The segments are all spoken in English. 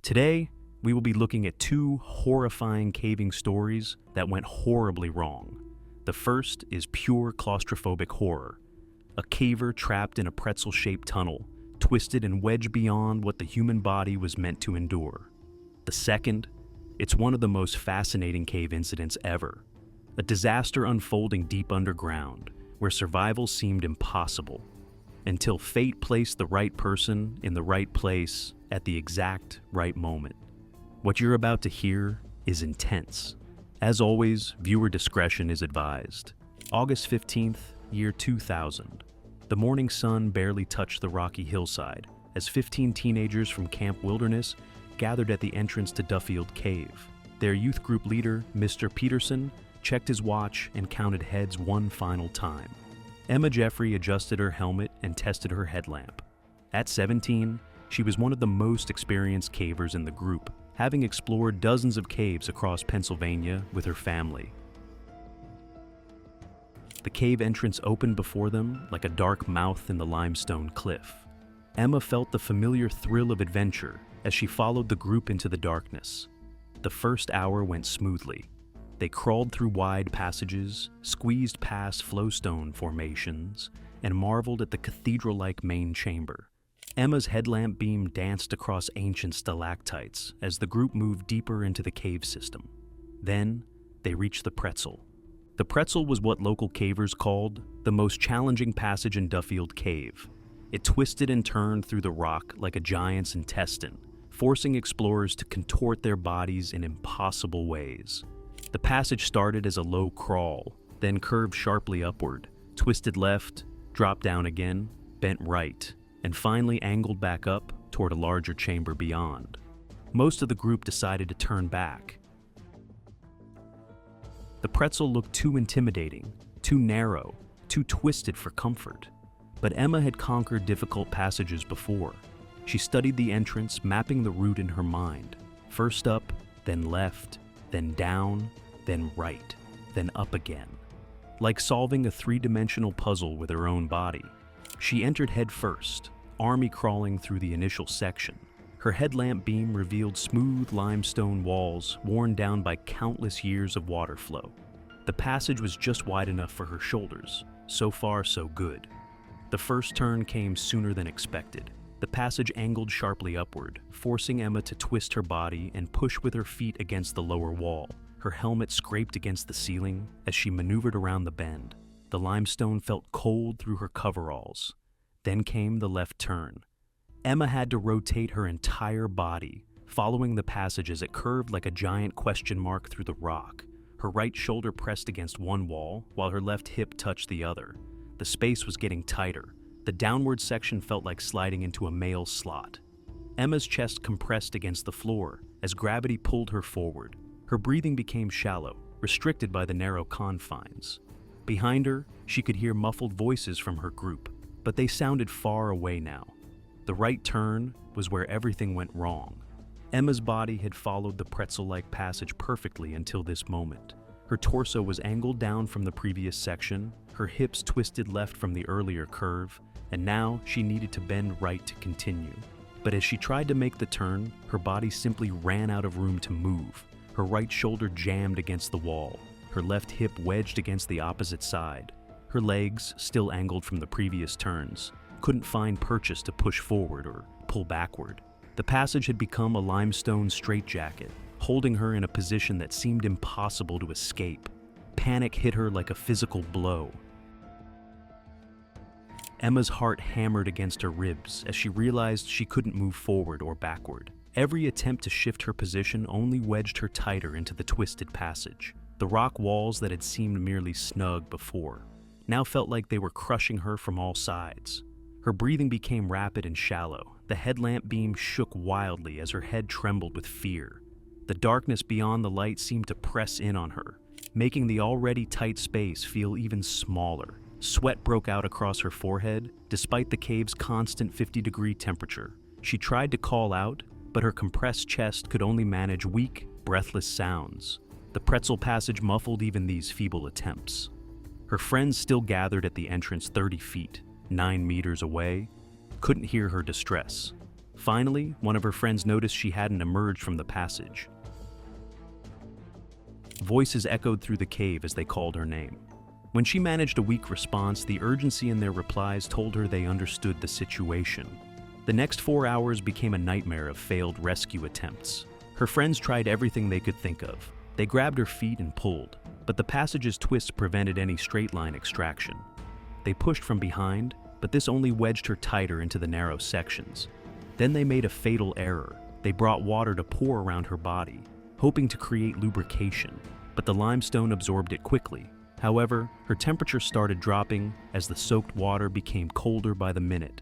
Today, we will be looking at two horrifying caving stories that went horribly wrong. The first is pure claustrophobic horror. A caver trapped in a pretzel-shaped tunnel, twisted and wedged beyond what the human body was meant to endure. The second, it's one of the most fascinating cave incidents ever. A disaster unfolding deep underground, where survival seemed impossible, until fate placed the right person in the right place at the exact right moment. What you're about to hear is intense. As always, viewer discretion is advised. August 15th, year 2000. The morning sun barely touched the rocky hillside as 15 teenagers from Camp Wilderness gathered at the entrance to Duffield Cave. Their youth group leader, Mr. Peterson, checked his watch and counted heads one final time. Emma Jeffrey adjusted her helmet and tested her headlamp. At 17, she was one of the most experienced cavers in the group, having explored dozens of caves across Pennsylvania with her family. The cave entrance opened before them like a dark mouth in the limestone cliff. Emma felt the familiar thrill of adventure as she followed the group into the darkness. The first hour went smoothly. They crawled through wide passages, squeezed past flowstone formations, and marveled at the cathedral-like main chamber. Emma's headlamp beam danced across ancient stalactites as the group moved deeper into the cave system. Then, they reached the pretzel. The pretzel was what local cavers called the most challenging passage in Duffield Cave. It twisted and turned through the rock like a giant's intestine, forcing explorers to contort their bodies in impossible ways. The passage started as a low crawl, then curved sharply upward, twisted left, dropped down again, bent right, and finally angled back up toward a larger chamber beyond. Most of the group decided to turn back. The pretzel looked too intimidating, too narrow, too twisted for comfort. But Emma had conquered difficult passages before. She studied the entrance, mapping the route in her mind. First up, then left, then down, then right, then up again. Like solving a three-dimensional puzzle with her own body. She entered head first, army crawling through the initial section. Her headlamp beam revealed smooth limestone walls worn down by countless years of water flow. The passage was just wide enough for her shoulders. So far, so good. The first turn came sooner than expected. The passage angled sharply upward, forcing Emma to twist her body and push with her feet against the lower wall. Her helmet scraped against the ceiling as she maneuvered around the bend. The limestone felt cold through her coveralls. Then came the left turn. Emma had to rotate her entire body, following the passage as it curved like a giant question mark through the rock. Her right shoulder pressed against one wall, while her left hip touched the other. The space was getting tighter. The downward section felt like sliding into a mail slot. Emma's chest compressed against the floor as gravity pulled her forward. Her breathing became shallow, restricted by the narrow confines. Behind her, she could hear muffled voices from her group, but they sounded far away now. The right turn was where everything went wrong. Emma's body had followed the pretzel-like passage perfectly until this moment. Her torso was angled down from the previous section, her hips twisted left from the earlier curve, and now she needed to bend right to continue. But as she tried to make the turn, her body simply ran out of room to move. Her right shoulder jammed against the wall, her left hip wedged against the opposite side. Her legs, still angled from the previous turns, couldn't find purchase to push forward or pull backward. The passage had become a limestone straitjacket, holding her in a position that seemed impossible to escape. Panic hit her like a physical blow. Emma's heart hammered against her ribs as she realized she couldn't move forward or backward. Every attempt to shift her position only wedged her tighter into the twisted passage. The rock walls that had seemed merely snug before now felt like they were crushing her from all sides. Her breathing became rapid and shallow. The headlamp beam shook wildly as her head trembled with fear. The darkness beyond the light seemed to press in on her, making the already tight space feel even smaller. Sweat broke out across her forehead, despite the cave's constant 50-degree temperature. She tried to call out, but her compressed chest could only manage weak, breathless sounds. The pretzel passage muffled even these feeble attempts. Her friends still gathered at the entrance 30 feet, 9 meters away, couldn't hear her distress. Finally, one of her friends noticed she hadn't emerged from the passage. Voices echoed through the cave as they called her name. When she managed a weak response, the urgency in their replies told her they understood the situation. The next 4 hours became a nightmare of failed rescue attempts. Her friends tried everything they could think of. They grabbed her feet and pulled, but the passage's twists prevented any straight-line extraction. They pushed from behind, but this only wedged her tighter into the narrow sections. Then they made a fatal error. They brought water to pour around her body, hoping to create lubrication, but the limestone absorbed it quickly. However, her temperature started dropping as the soaked water became colder by the minute.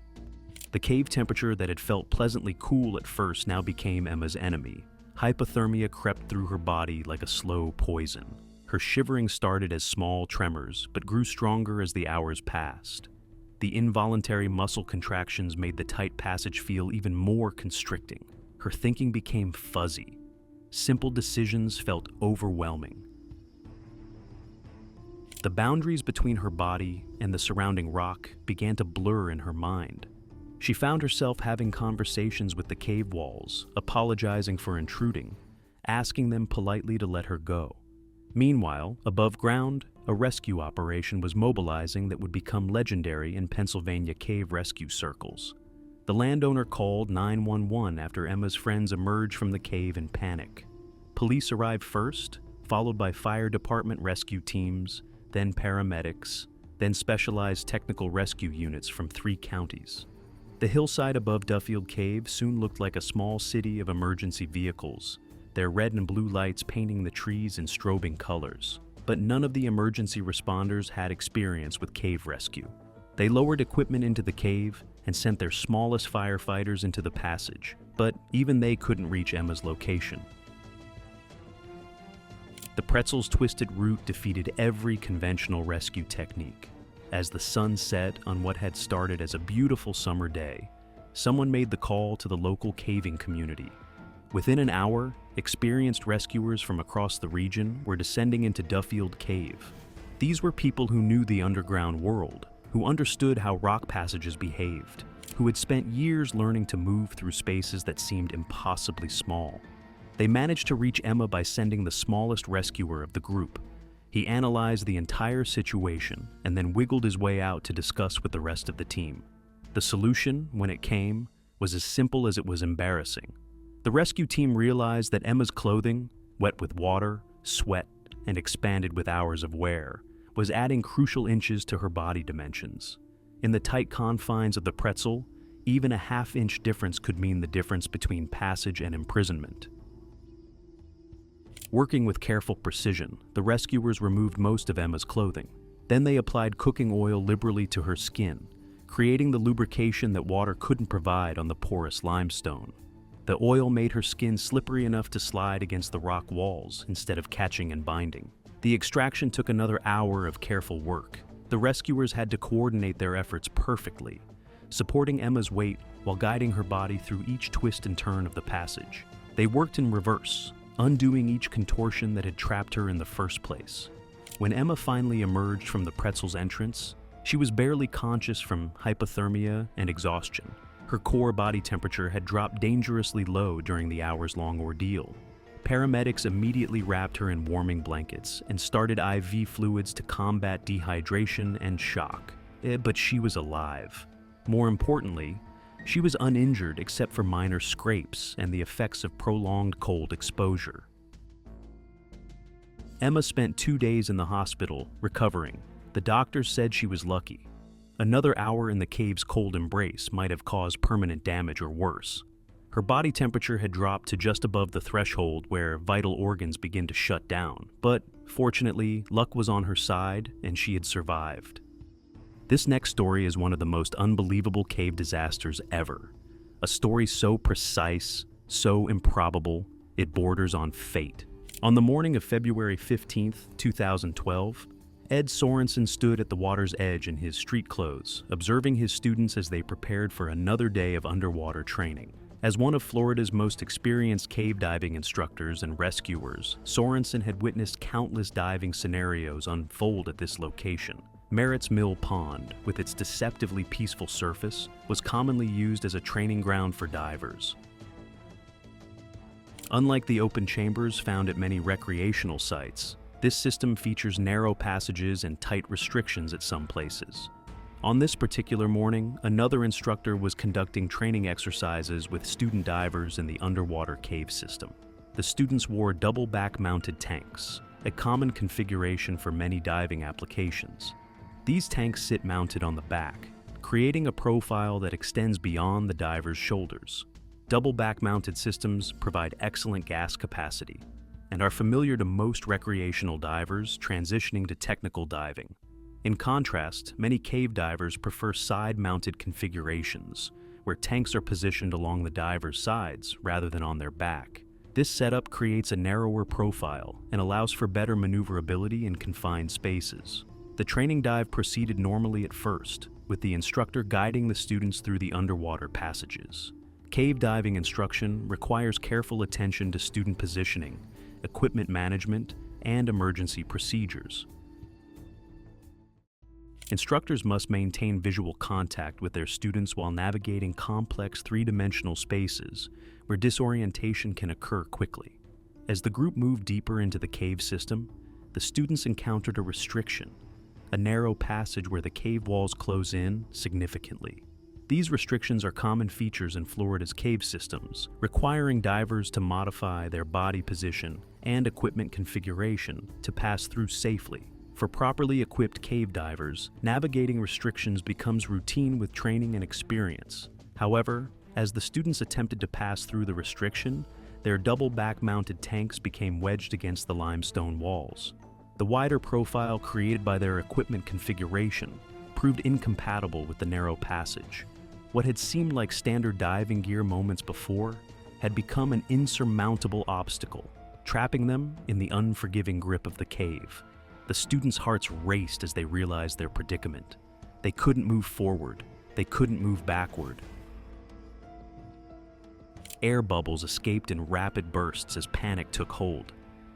The cave temperature that had felt pleasantly cool at first now became Emma's enemy. Hypothermia crept through her body like a slow poison. Her shivering started as small tremors, but grew stronger as the hours passed. The involuntary muscle contractions made the tight passage feel even more constricting. Her thinking became fuzzy. Simple decisions felt overwhelming. The boundaries between her body and the surrounding rock began to blur in her mind. She found herself having conversations with the cave walls, apologizing for intruding, asking them politely to let her go. Meanwhile, above ground, a rescue operation was mobilizing that would become legendary in Pennsylvania cave rescue circles. The landowner called 911 after Emma's friends emerged from the cave in panic. Police arrived first, followed by fire department rescue teams, then paramedics, then specialized technical rescue units from 3 counties. The hillside above Duffield Cave soon looked like a small city of emergency vehicles, their red and blue lights painting the trees in strobing colors. But none of the emergency responders had experience with cave rescue. They lowered equipment into the cave and sent their smallest firefighters into the passage, but even they couldn't reach Emma's location. The pretzel's twisted route defeated every conventional rescue technique. As the sun set on what had started as a beautiful summer day, someone made the call to the local caving community. Within an hour, experienced rescuers from across the region were descending into Duffield Cave. These were people who knew the underground world, who understood how rock passages behaved, who had spent years learning to move through spaces that seemed impossibly small. They managed to reach Emma by sending the smallest rescuer of the group. He analyzed the entire situation and then wiggled his way out to discuss with the rest of the team. The solution, when it came, was as simple as it was embarrassing. The rescue team realized that Emma's clothing, wet with water, sweat, and expanded with hours of wear, was adding crucial inches to her body dimensions. In the tight confines of the pretzel, even a half-inch difference could mean the difference between passage and imprisonment. Working with careful precision, the rescuers removed most of Emma's clothing. Then they applied cooking oil liberally to her skin, creating the lubrication that water couldn't provide on the porous limestone. The oil made her skin slippery enough to slide against the rock walls instead of catching and binding. The extraction took another hour of careful work. The rescuers had to coordinate their efforts perfectly, supporting Emma's weight while guiding her body through each twist and turn of the passage. They worked in reverse, undoing each contortion that had trapped her in the first place. When Emma finally emerged from the pretzel's entrance, she was barely conscious from hypothermia and exhaustion. Her core body temperature had dropped dangerously low during the hours-long ordeal. Paramedics immediately wrapped her in warming blankets and started IV fluids to combat dehydration and shock. But she was alive. More importantly, she was uninjured except for minor scrapes and the effects of prolonged cold exposure. Emma spent 2 days in the hospital, recovering. The doctors said she was lucky. Another hour in the cave's cold embrace might have caused permanent damage or worse. Her body temperature had dropped to just above the threshold where vital organs begin to shut down, but fortunately, luck was on her side and she had survived. This next story is one of the most unbelievable cave disasters ever. A story so precise, so improbable, it borders on fate. On the morning of February 15th, 2012, Ed Sorensen stood at the water's edge in his street clothes, observing his students as they prepared for another day of underwater training. As one of Florida's most experienced cave diving instructors and rescuers, Sorensen had witnessed countless diving scenarios unfold at this location. Merritt's Mill Pond, with its deceptively peaceful surface, was commonly used as a training ground for divers. Unlike the open chambers found at many recreational sites, this system features narrow passages and tight restrictions at some places. On this particular morning, another instructor was conducting training exercises with student divers in the underwater cave system. The students wore double back-mounted tanks, a common configuration for many diving applications. These tanks sit mounted on the back, creating a profile that extends beyond the diver's shoulders. Double back-mounted systems provide excellent gas capacity and are familiar to most recreational divers transitioning to technical diving. In contrast, many cave divers prefer side-mounted configurations, where tanks are positioned along the diver's sides rather than on their back. This setup creates a narrower profile and allows for better maneuverability in confined spaces. The training dive proceeded normally at first, with the instructor guiding the students through the underwater passages. Cave diving instruction requires careful attention to student positioning, equipment management, and emergency procedures. Instructors must maintain visual contact with their students while navigating complex three-dimensional spaces where disorientation can occur quickly. As the group moved deeper into the cave system, the students encountered a restriction, a narrow passage where the cave walls close in significantly. These restrictions are common features in Florida's cave systems, requiring divers to modify their body position and equipment configuration to pass through safely. For properly equipped cave divers, navigating restrictions becomes routine with training and experience. However, as the students attempted to pass through the restriction, their double back-mounted tanks became wedged against the limestone walls. The wider profile created by their equipment configuration proved incompatible with the narrow passage. What had seemed like standard diving gear moments before had become an insurmountable obstacle, trapping them in the unforgiving grip of the cave. The students' hearts raced as they realized their predicament. They couldn't move forward. They couldn't move backward. Air bubbles escaped in rapid bursts as panic took hold.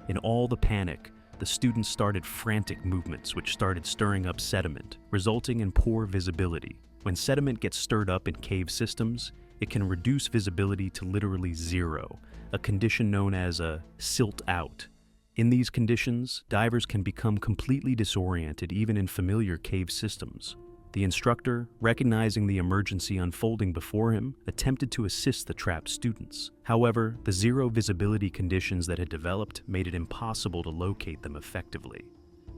In all the panic, the students started frantic movements which started stirring up sediment, resulting in poor visibility. When sediment gets stirred up in cave systems, it can reduce visibility to literally zero, a condition known as a silt out. In these conditions, divers can become completely disoriented even in familiar cave systems. The instructor, recognizing the emergency unfolding before him, attempted to assist the trapped students. However, the zero visibility conditions that had developed made it impossible to locate them effectively.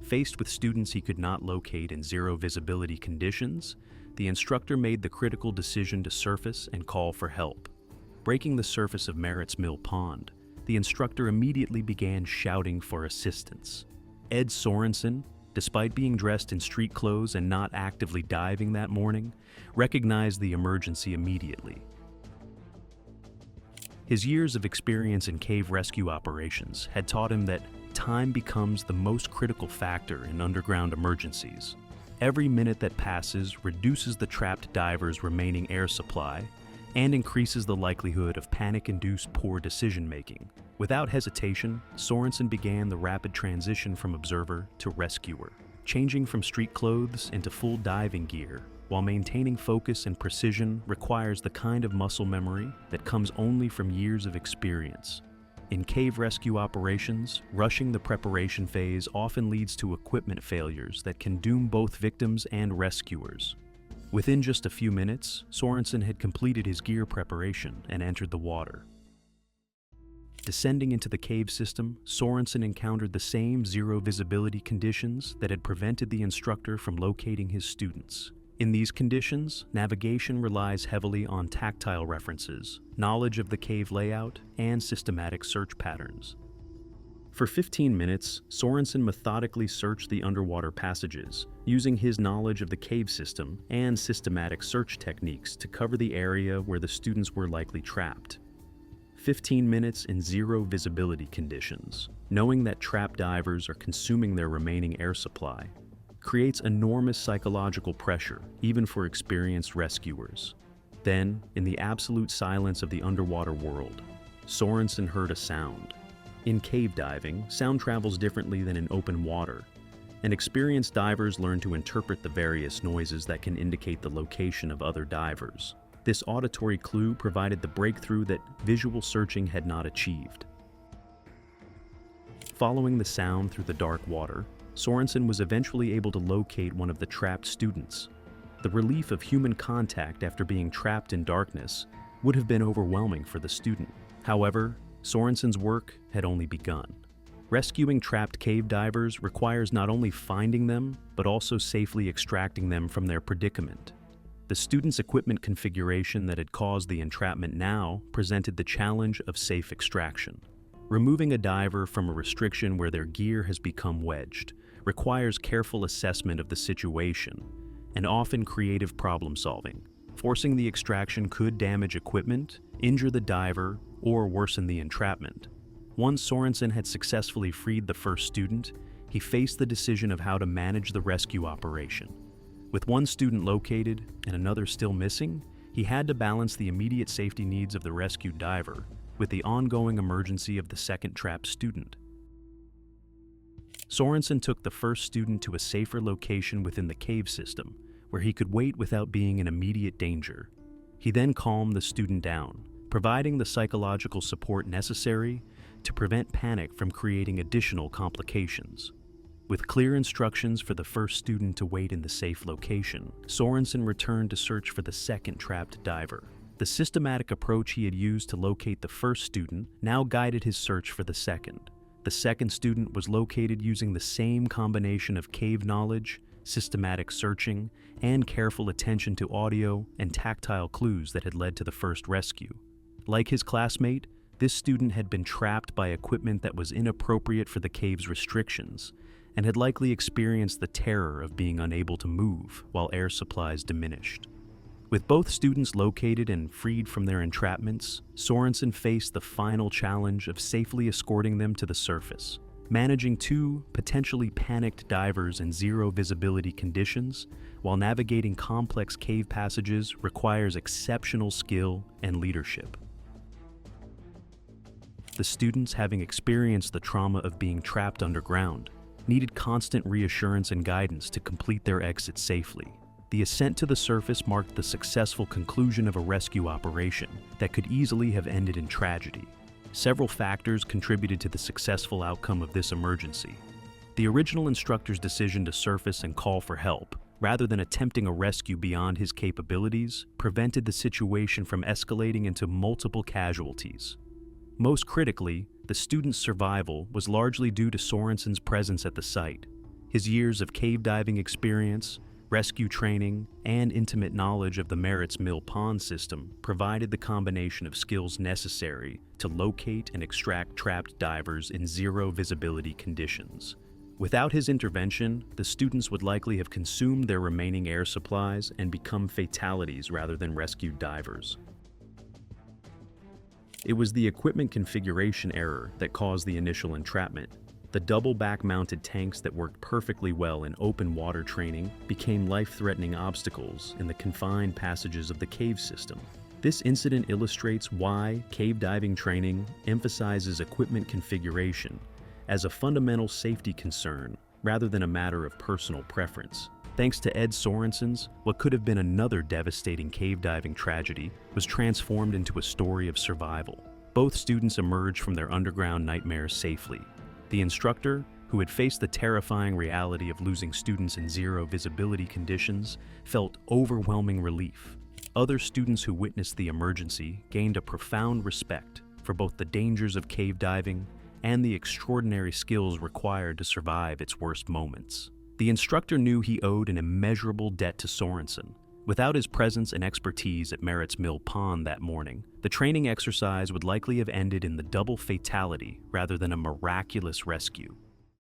Faced with students he could not locate in zero visibility conditions, the instructor made the critical decision to surface and call for help. Breaking the surface of Merritt's Mill Pond, the instructor immediately began shouting for assistance. Ed Sorensen, despite being dressed in street clothes and not actively diving that morning, recognized the emergency immediately. His years of experience in cave rescue operations had taught him that time becomes the most critical factor in underground emergencies. Every minute that passes reduces the trapped diver's remaining air supply and increases the likelihood of panic-induced poor decision-making. Without hesitation, Sorensen began the rapid transition from observer to rescuer, changing from street clothes into full diving gear, while maintaining focus and precision requires the kind of muscle memory that comes only from years of experience. In cave rescue operations, rushing the preparation phase often leads to equipment failures that can doom both victims and rescuers. Within just a few minutes, Sorensen had completed his gear preparation and entered the water. Descending into the cave system, Sorensen encountered the same zero visibility conditions that had prevented the instructor from locating his students. In these conditions, navigation relies heavily on tactile references, knowledge of the cave layout, and systematic search patterns. For 15 minutes, Sorensen methodically searched the underwater passages, using his knowledge of the cave system and systematic search techniques to cover the area where the students were likely trapped. 15 minutes in zero visibility conditions, knowing that trapped divers are consuming their remaining air supply, creates enormous psychological pressure, even for experienced rescuers. Then, in the absolute silence of the underwater world, Sorensen heard a sound. In cave diving, sound travels differently than in open water, and experienced divers learn to interpret the various noises that can indicate the location of other divers. This auditory clue provided the breakthrough that visual searching had not achieved. Following the sound through the dark water, Sorensen was eventually able to locate one of the trapped students. The relief of human contact after being trapped in darkness would have been overwhelming for the student. However, Sorensen's work had only begun. Rescuing trapped cave divers requires not only finding them, but also safely extracting them from their predicament. The student's equipment configuration that had caused the entrapment now presented the challenge of safe extraction. Removing a diver from a restriction where their gear has become wedged requires careful assessment of the situation and often creative problem-solving. Forcing the extraction could damage equipment, injure the diver, or worsen the entrapment. Once Sorensen had successfully freed the first student, he faced the decision of how to manage the rescue operation. With one student located and another still missing, he had to balance the immediate safety needs of the rescued diver with the ongoing emergency of the second trapped student. Sorensen took the first student to a safer location within the cave system, where he could wait without being in immediate danger. He then calmed the student down, providing the psychological support necessary to prevent panic from creating additional complications. With clear instructions for the first student to wait in the safe location, Sorensen returned to search for the second trapped diver. The systematic approach he had used to locate the first student now guided his search for the second. The second student was located using the same combination of cave knowledge, systematic searching, and careful attention to audio and tactile clues that had led to the first rescue. Like his classmate, this student had been trapped by equipment that was inappropriate for the cave's restrictions, and had likely experienced the terror of being unable to move while air supplies diminished. With both students located and freed from their entrapments, Sorensen faced the final challenge of safely escorting them to the surface. Managing two potentially panicked divers in zero visibility conditions while navigating complex cave passages requires exceptional skill and leadership. The students, having experienced the trauma of being trapped underground, needed constant reassurance and guidance to complete their exit safely. The ascent to the surface marked the successful conclusion of a rescue operation that could easily have ended in tragedy. Several factors contributed to the successful outcome of this emergency. The original instructor's decision to surface and call for help, rather than attempting a rescue beyond his capabilities, prevented the situation from escalating into multiple casualties. Most critically, the student's survival was largely due to Sorensen's presence at the site. His years of cave diving experience, rescue training, and intimate knowledge of the Merritts Mill Pond system provided the combination of skills necessary to locate and extract trapped divers in zero visibility conditions. Without his intervention, the students would likely have consumed their remaining air supplies and become fatalities rather than rescued divers. It was the equipment configuration error that caused the initial entrapment. The double back-mounted tanks that worked perfectly well in open water training became life-threatening obstacles in the confined passages of the cave system. This incident illustrates why cave diving training emphasizes equipment configuration as a fundamental safety concern rather than a matter of personal preference. Thanks to Ed Sorensen's, what could have been another devastating cave diving tragedy was transformed into a story of survival. Both students emerged from their underground nightmares safely. The instructor, who had faced the terrifying reality of losing students in zero visibility conditions, felt overwhelming relief. Other students who witnessed the emergency gained a profound respect for both the dangers of cave diving and the extraordinary skills required to survive its worst moments. The instructor knew he owed an immeasurable debt to Sorensen. Without his presence and expertise at Merritts Mill Pond that morning, the training exercise would likely have ended in the double fatality rather than a miraculous rescue.